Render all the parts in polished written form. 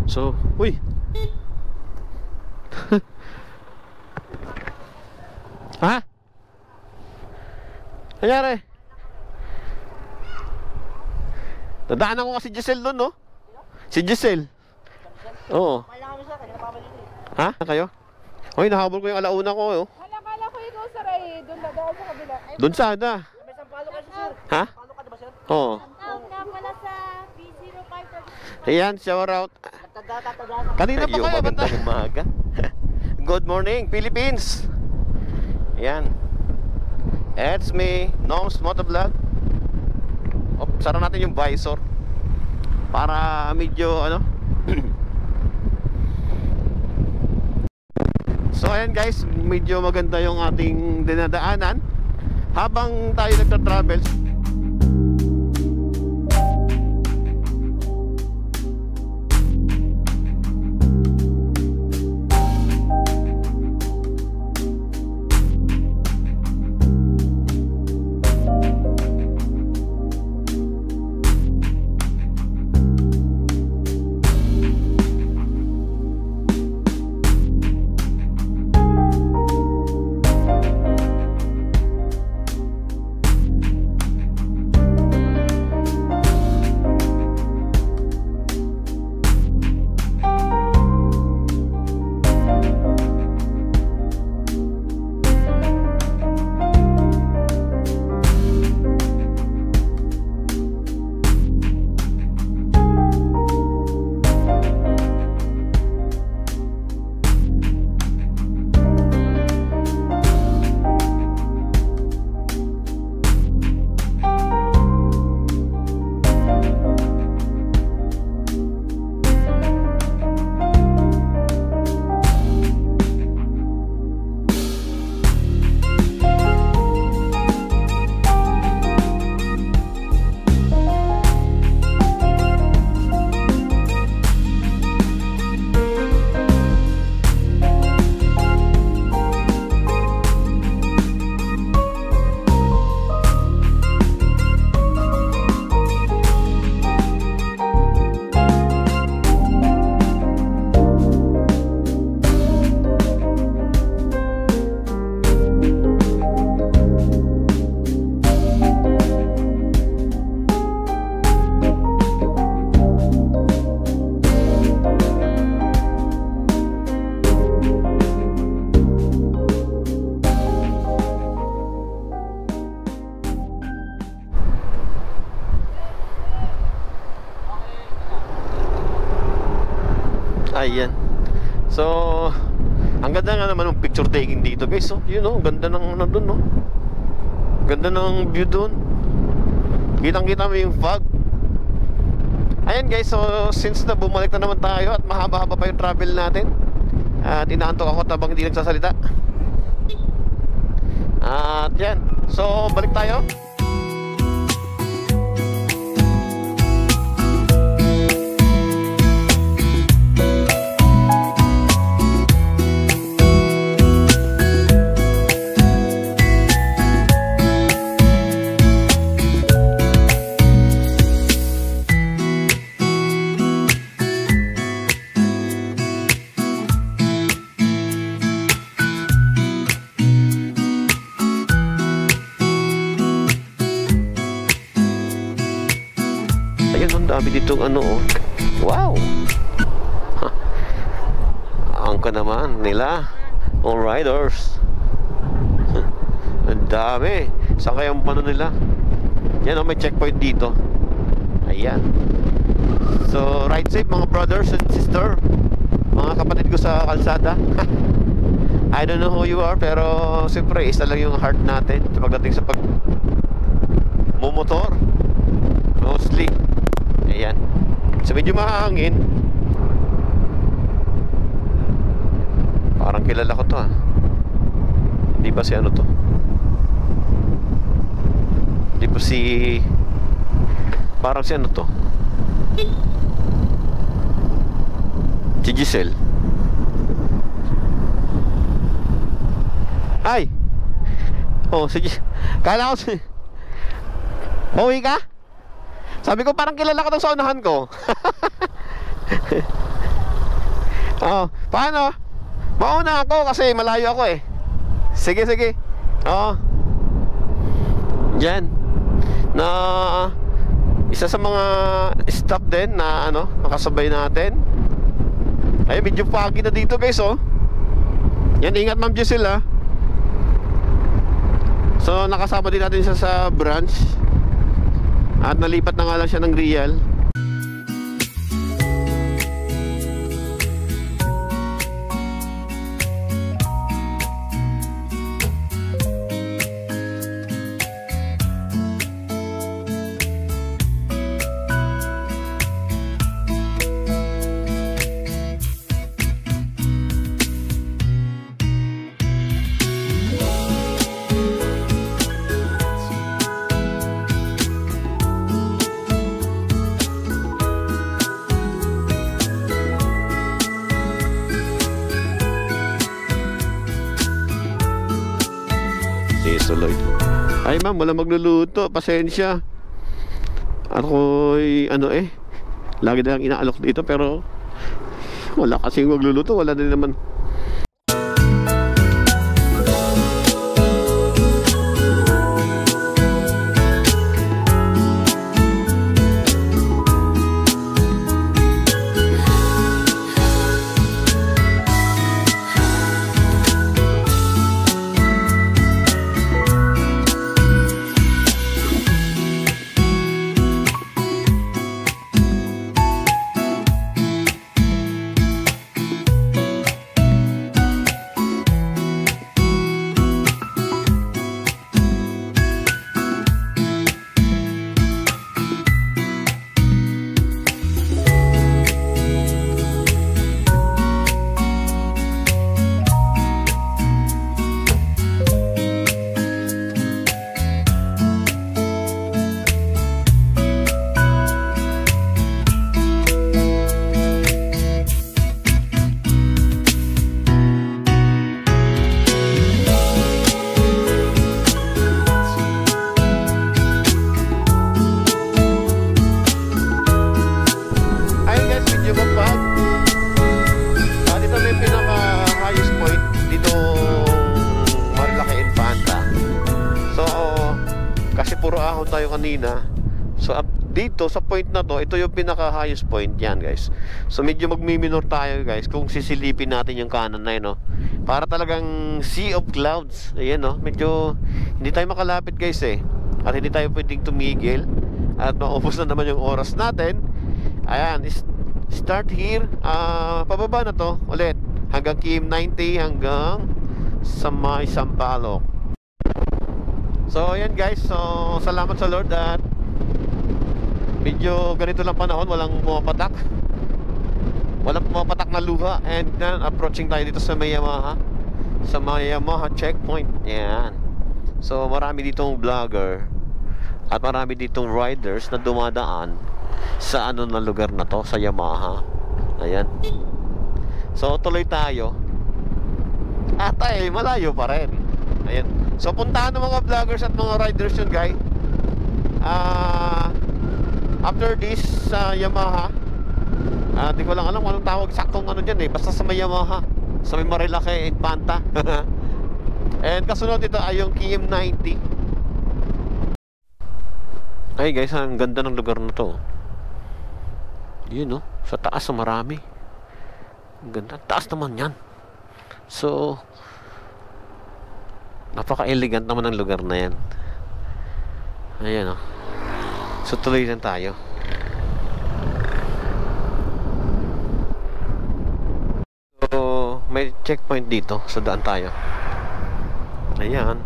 So, uy. Ha? Nangyari? Nadaanan ko kasi Giselle doon, no? Si Giselle. Oo. Ha? Kayo? Uy, nahabol ko yung alauna ko, oh. Kala ko ikaw, sir, ay doon na daw sa kabila. Doon sana. May sampalo kasi, sir. Ha? Sampalo ka, diba, sir? Oo. Tawag na pala sa B05. Ayan, shower out. Kanina pa kayo, magandang umaga. Good morning, Philippines. Ayan. It's me, Noms Motovlog. Sara natin yung visor para medyo ano. So ayan guys, medyo maganda yung ating dinadaanan habang tayo nagta-travel. Ayan. So, ang ganda nga naman ng picture taking dito, guys. So, yun oh, ganda ng ano dun, no? Ganda ng view dun. Kitang-kita mo yung fog. Ayan, guys. So, since na bumalik na naman tayo at mahaba-haba pa yung travel natin, at inaantok ako tabang hindi nagsasalita. At yan. So, balik tayo. Dami ditong ano, oh. Wow. Ang ka naman nila all riders. Ang dami. Saan kaya ang pano nila? Yan, oh, may checkpoint dito. Ayan. So ride safe mga brothers and sister, mga kapatid ko sa kalsada. I don't know who you are, pero siyempre isa lang yung heart natin pagdating sa mumotor mostly. Ayan. So medyo mahangin. Parang kilala ko to, ha. Di ba si ano to? Di ba si... Parang si ano to? Si Giselle. Ay! Oh, si Giselle. Kala ko si... Pauwi ka? Sabi ko parang kilala ko tong sa unahan ko. Oh, paano? Mauna ako kasi malayo ako eh. Sige, sige. Oo. Diyan. Na isa sa mga stop din na ano, makasabay natin. Ay, medyo foggy na dito guys, oh. Yan, ingat Ma'am Giselle, ah. So, nakasama din natin siya sa branch. At nalipat na nga lang siya ng Real. Tuloy. Ay ma'am, wala magluluto, pasensya. Ako'y ano eh, lagi na lang inaalok dito pero wala kasing magluluto, wala din naman. Tayo kanina. So up dito sa point na to, ito yung pinaka highest point yan guys. So medyo magmi-minor tayo guys kung sisilipin natin yung kanan na yun, no? Para talagang sea of clouds. Ayan, no? Medyo hindi tayo makalapit guys eh. At hindi tayo pwedeng tumigil. At maubos na naman yung oras natin. Ayan, start here. Pababa na to ulit hanggang KM90 hanggang sa may Sampaloc. So ayan guys, so salamat sa Lord at medyo ganito lang panahon, walang pumapatak. Walang pumapatak na luha. And then approaching tayo dito sa may Yamaha, sa may Yamaha checkpoint. Yan. So marami ditong vlogger at marami ditong riders na dumadaan sa ano na lugar na to, sa Yamaha. Ayan. So tuloy tayo. At ay malayo pa rin. Ayan. So puntahan ng mga vloggers at mga riders yun guys. After this Yamaha, di ko lang alam kung anong tawag saktong ano dyan eh. Basta sa may Yamaha, sa may Marilake and Panta. And kasunod ito ay yung KM90. Ay guys, ang ganda ng lugar na to. Yun, no? Sa taas marami. Ang ganda, taas naman yan. So napaka-elegant naman ng lugar na yan. Ayan, oh. So tuloy lang tayo. So may checkpoint dito. So daan tayo. Ayan,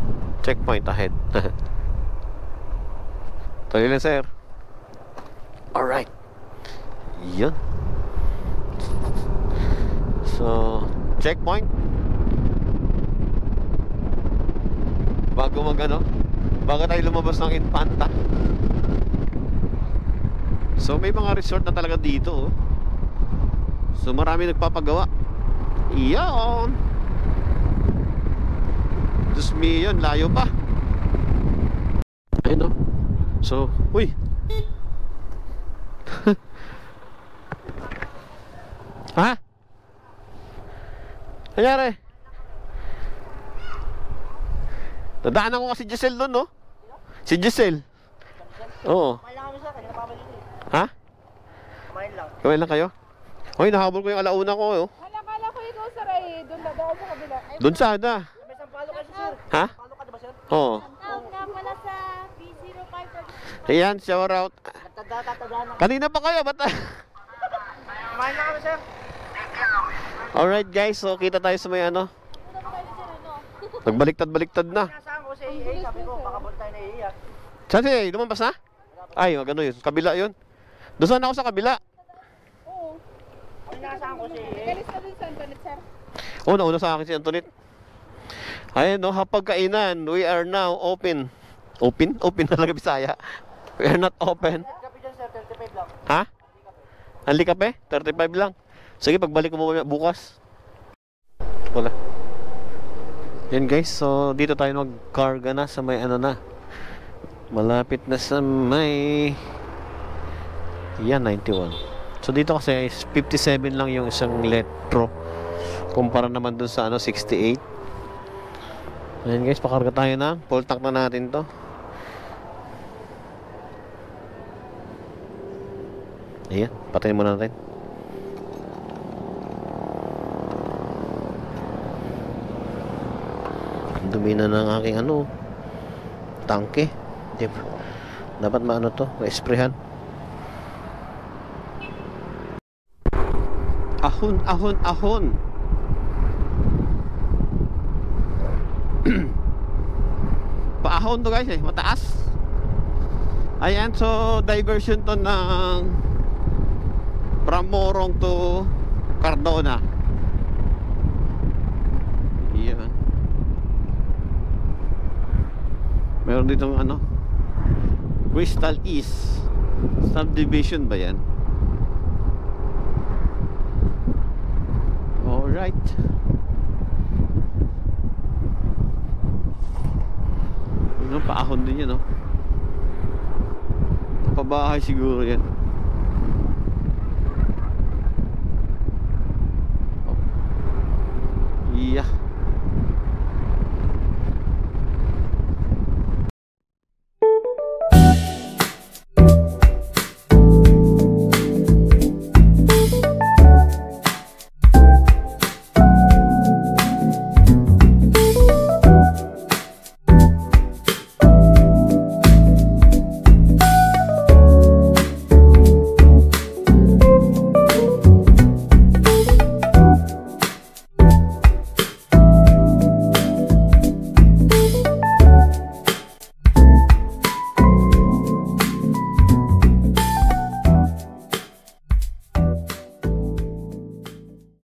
checkpoint ahead. Tuloy lang sir. Alright. Yun. So checkpoint. Bago bago tayo lumabas ng Infanta. So may mga resort na talaga dito, oh. So marami nagpapagawa. Iyon. Diyos me, yun, layo pa. Ayun, oh. So, uy. Ha? Nangyari? Nadaanan ko kasi Giselle doon, no? Si Giselle. Oo. Kumain lang kami sir, kanina pa kami dito eh. Ha? Kumain lang. Kumain lang kayo? Hoy, nahabol ko yung alauna ko, oh. Kala ko ikaw sa Ray, doon dadaan sa kabila. Ay, Doon sana. May sampalo kasi sir. Ha? Sampalo ka diba sir? Oo. nga pala sa B0536. Ayan, shower out. Tatadaan na. Kanina pa kayo, ba't? Kumain lang kami sir. Alright guys, so kita tayo sa may ano. Una pa kayo dyan, ano? Nagbaliktad-baliktad na. Nasaan ko si AA, sabi ko, pakabot tayo na AA. Saan siya? Lumampas na? Ay, magano yun. Kabila yun. Doon sana ako sa kabila. Oo. Ay, nasaan ko si AA. Nagalis na dun sa Antoinette, sir. Oo, nauna sa akin si Antoinette. Ayun, no, hapagkainan. We are now open. Open? Open talaga Bisaya. We are not open. Kape dyan sir, 35 lang. Ha? Anli kape? 35 lang. Sige, pagbalik ko mamaya bukas. Wala. Yan guys, so dito tayo magkarga na sa may ano na. Malapit na sa may... Yan, 91. So dito kasi is 57 lang yung isang litro. Kumpara naman dun sa ano, 68. Ayan guys, pakarga tayo na. Full tank na natin to. Ayan, patayin muna natin. Dumi na ng aking ano, tangke. Dapat maano to, ma-sprayhan. Ahon, ahon, ahon. Paahon to guys eh, mataas. Ayan, so diversion to ng from Morong to Cardona. Yan. Meron ditong ano, Crystal East subdivision ba yan? Alright. Ano, paahon din yan, no? Pabahay siguro yan.